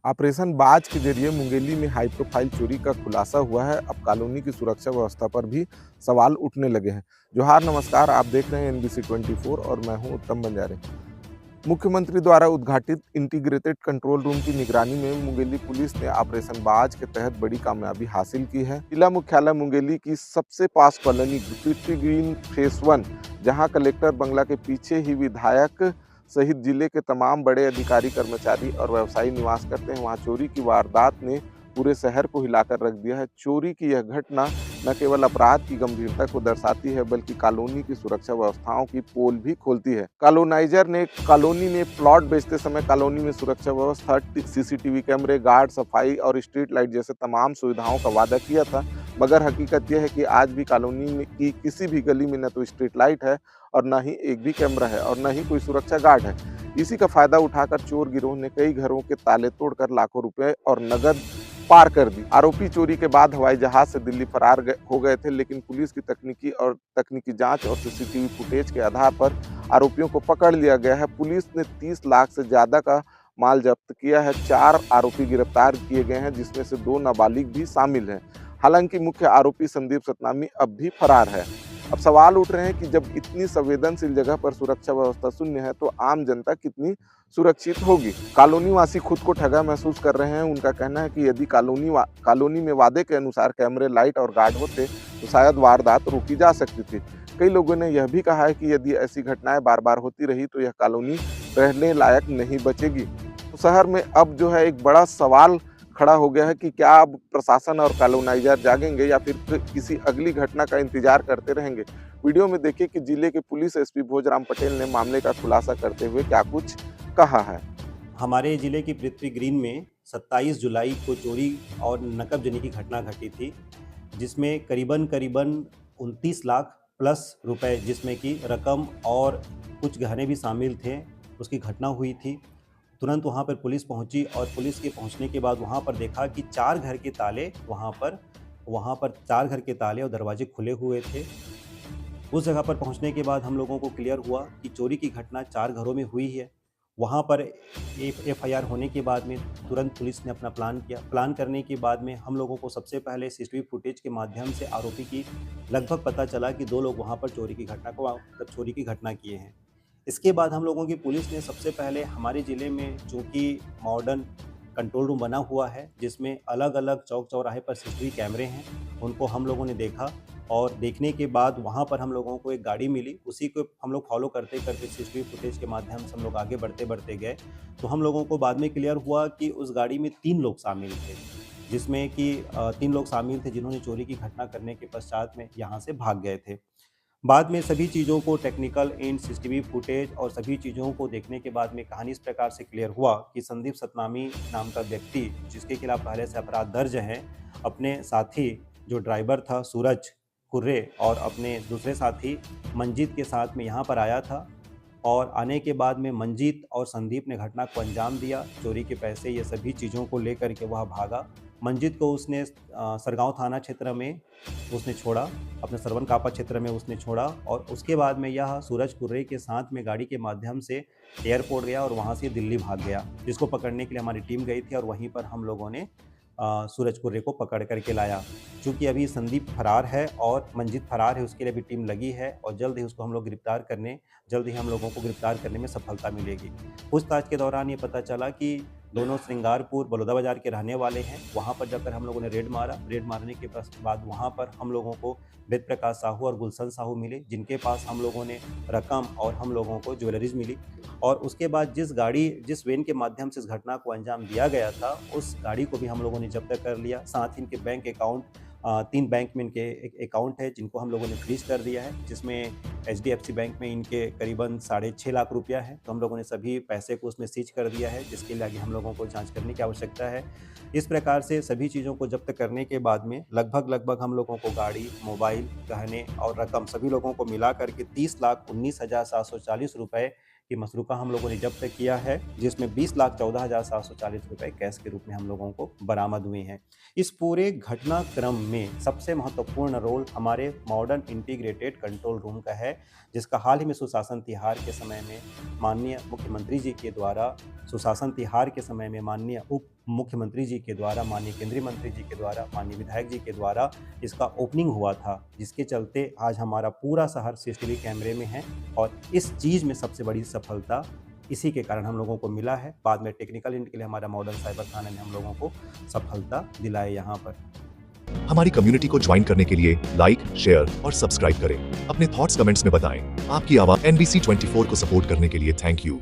Operation बाज के जरिए मुंगेली में हाई प्रोफाइल चोरी का खुलासा हुआ है। अब कॉलोनी की सुरक्षा व्यवस्था पर भी सवाल उठने लगे हैं। जोहार, नमस्कार। आप देख रहे हैं एनबीसी 24 और मैं हूं उत्तम बंजारे। मुख्यमंत्री द्वारा उद्घाटित इंटीग्रेटेड कंट्रोल रूम की निगरानी में मुंगेली पुलिस ने ऑपरेशन बाज के तहत बड़ी कामयाबी हासिल की है। जिला मुख्यालय मुंगेली की सबसे पास कॉलोनी पृथ्वी ग्रीन फेस 1, जहां कलेक्टर बंगला के पीछे ही विधायक सहित जिले के तमाम बड़े अधिकारी, कर्मचारी और व्यवसायी निवास करते हैं, वहां चोरी की वारदात ने पूरे शहर को हिलाकर रख दिया है। चोरी की यह घटना न केवल अपराध की गंभीरता को दर्शाती है, बल्कि कॉलोनी की सुरक्षा व्यवस्थाओं की पोल भी खोलती है। कॉलोनाइजर ने कॉलोनी में प्लॉट बेचते समय कॉलोनी में सुरक्षा व्यवस्था, सीसीटीवी कैमरे, गार्ड, सफाई और स्ट्रीट लाइट जैसे तमाम सुविधाओं का वादा किया था, मगर हकीकत यह है कि आज भी कॉलोनी में की किसी भी गली में न तो स्ट्रीट लाइट है और न ही एक भी कैमरा है और न ही कोई सुरक्षा गार्ड है। इसी का फायदा उठाकर चोर गिरोह ने कई घरों के ताले तोड़कर लाखों रुपए और नगद पार कर दी। आरोपी चोरी के बाद हवाई जहाज से दिल्ली फरार हो गए थे, लेकिन पुलिस की तकनीकी जांच और सीसीटीवी फुटेज के आधार पर आरोपियों को पकड़ लिया गया है। पुलिस ने 30 लाख से ज्यादा का माल जब्त किया है। 4 आरोपी गिरफ्तार किए गए हैं, जिसमें से 2 नाबालिग भी शामिल हैं। हालांकि मुख्य आरोपी संदीप सतनामी अब भी फरार है। अब सवाल उठ रहे हैं कि जब इतनी संवेदनशील जगह पर सुरक्षा व्यवस्था शून्य है, तो आम जनता कितनी सुरक्षित होगी। कॉलोनी वासी खुद को ठगा महसूस कर रहे हैं। उनका कहना है कि यदि कॉलोनी में वादे के अनुसार कैमरे, लाइट और गार्ड होते तो शायद वारदात रोकी जा सकती थी। कई लोगों ने यह भी कहा है कि यदि ऐसी घटनाएं बार बार होती रही तो यह कॉलोनी रहने लायक नहीं बचेगी। तो शहर में अब जो है एक बड़ा सवाल खड़ा हो गया है कि क्या अब प्रशासन और कॉलोनाइजर जागेंगे या फिर किसी अगली घटना का इंतजार करते रहेंगे। वीडियो में देखिए कि जिले के पुलिस एसपी भोजराम पटेल ने मामले का खुलासा करते हुए क्या कुछ कहा है। हमारे ज़िले की पृथ्वी ग्रीन में 27 जुलाई को चोरी और नकबजनी की घटना घटी थी, जिसमें करीबन करीबन 29 लाख प्लस रुपए, जिसमें कि रकम और कुछ गहने भी शामिल थे, उसकी घटना हुई थी। तुरंत वहाँ पर पुलिस पहुँची और पुलिस के पहुँचने के बाद वहाँ पर देखा कि 4 घर के ताले वहाँ पर 4 घर के ताले और दरवाजे खुले हुए थे। उस जगह पर पहुंचने के बाद हम लोगों को क्लियर हुआ कि चोरी की घटना 4 घरों में हुई है। वहाँ पर एफआईआर होने के बाद में तुरंत पुलिस ने अपना प्लान किया। प्लान करने के बाद में हम लोगों को सबसे पहले सीसीटीवी फुटेज के माध्यम से आरोपी की लगभग पता चला कि 2 लोग वहाँ पर चोरी की घटना किए हैं। इसके बाद हम लोगों की पुलिस ने सबसे पहले हमारे ज़िले में चूँकि मॉडर्न कंट्रोल रूम बना हुआ है, जिसमें अलग-अलग चौक-चौराहे पर सीसीटीवी कैमरे हैं, उनको हम लोगों ने देखा और देखने के बाद वहाँ पर हम लोगों को एक गाड़ी मिली। उसी को हम लोग फॉलो करते-करते सीसीटीवी फुटेज के माध्यम से हम लोग आगे बढ़ते-बढ़ते गए। तो हम लोगों को बाद में क्लियर हुआ कि उस गाड़ी में 3 लोग शामिल थे, जिसमें कि 3 लोग शामिल थे जिन्होंने चोरी की घटना करने के पश्चात में यहाँ से भाग गए थे। बाद में सभी चीज़ों को टेक्निकल एंड सीसीटीवी फुटेज और सभी चीज़ों को देखने के बाद में कहानी इस प्रकार से क्लियर हुआ कि संदीप सतनामी नाम का व्यक्ति, जिसके खिलाफ पहले से अपराध दर्ज है, अपने साथी जो ड्राइवर था सूरज कुर्रे और अपने दूसरे साथी मंजीत के साथ में यहाँ पर आया था और आने के बाद में मंजीत और संदीप ने घटना को अंजाम दिया। चोरी के पैसे, ये सभी चीज़ों को लेकर के वह भागा। मंजीत को उसने सरगांव थाना क्षेत्र में उसने छोड़ा, अपने सरवन कापा क्षेत्र में उसने छोड़ा और उसके बाद में यह सूरज कुर्रे के साथ में गाड़ी के माध्यम से एयरपोर्ट गया और वहाँ से दिल्ली भाग गया, जिसको पकड़ने के लिए हमारी टीम गई थी और वहीं पर हम लोगों ने सूरज कुर्रे को पकड़ करके लाया। चूँकि अभी संदीप फरार है और मंजीत फरार है, उसके लिए भी टीम लगी है और जल्द ही हम लोगों को गिरफ्तार करने में सफलता मिलेगी। पूछताछ के दौरान ये पता चला कि दोनों श्रृंगारपुर बलौदाबाजार के रहने वाले हैं। वहाँ पर जाकर हम लोगों ने रेड मारने के बाद वहाँ पर हम लोगों को वेद प्रकाश साहू और गुलशन साहू मिले, जिनके पास हम लोगों ने रकम और हम लोगों को ज्वेलरीज मिली। और उसके बाद जिस वैन के माध्यम से इस घटना को अंजाम दिया गया था, उस गाड़ी को भी हम लोगों ने जब्त कर लिया। साथ ही इनके बैंक अकाउंट 3 बैंक में इनके अकाउंट है, जिनको हम लोगों ने फ्रीज कर दिया है, जिसमें एचडीएफसी बैंक में इनके करीबन 6.5 लाख रुपया है। तो हम लोगों ने सभी पैसे को उसमें सीज कर दिया है, जिसके लिए आगे हम लोगों को जांच करने की आवश्यकता है। इस प्रकार से सभी चीज़ों को जब्त करने के बाद में लगभग हम लोगों को गाड़ी, मोबाइल, गहने और रकम सभी लोगों को मिला करके 30,19,740 रुपये की मसरूका हम लोगों ने जब्त किया है, जिसमें 20,14,740 रुपये कैश के रूप में हम लोगों को बरामद हुए हैं। इस पूरे घटनाक्रम में सबसे महत्वपूर्ण रोल हमारे मॉडर्न इंटीग्रेटेड कंट्रोल रूम का है, जिसका हाल ही में सुशासन तिहार के समय में माननीय मुख्यमंत्री जी के द्वारा सुशासन तिहार के समय में माननीय उप मुख्यमंत्री जी के द्वारा, माननीय केंद्रीय मंत्री जी के द्वारा, माननीय विधायक जी के द्वारा इसका ओपनिंग हुआ था, जिसके चलते आज हमारा पूरा शहर सीसीटीवी कैमरे में है। और इस चीज़ में सबसे बड़ी सफलता इसी के कारण हम लोगों को मिला है। बाद में टेक्निकल एंड के लिए हमारा मॉडर्न साइबर थाना ने हम लोगों को सफलता दिलाई यहाँ पर। हमारी कम्युनिटी को ज्वाइन करने के लिए लाइक, शेयर और सब्सक्राइब करें। अपने थॉट्स कमेंट्स में बताएं। आपकी आवाज NBC 24 को सपोर्ट करने के लिए थैंक यू।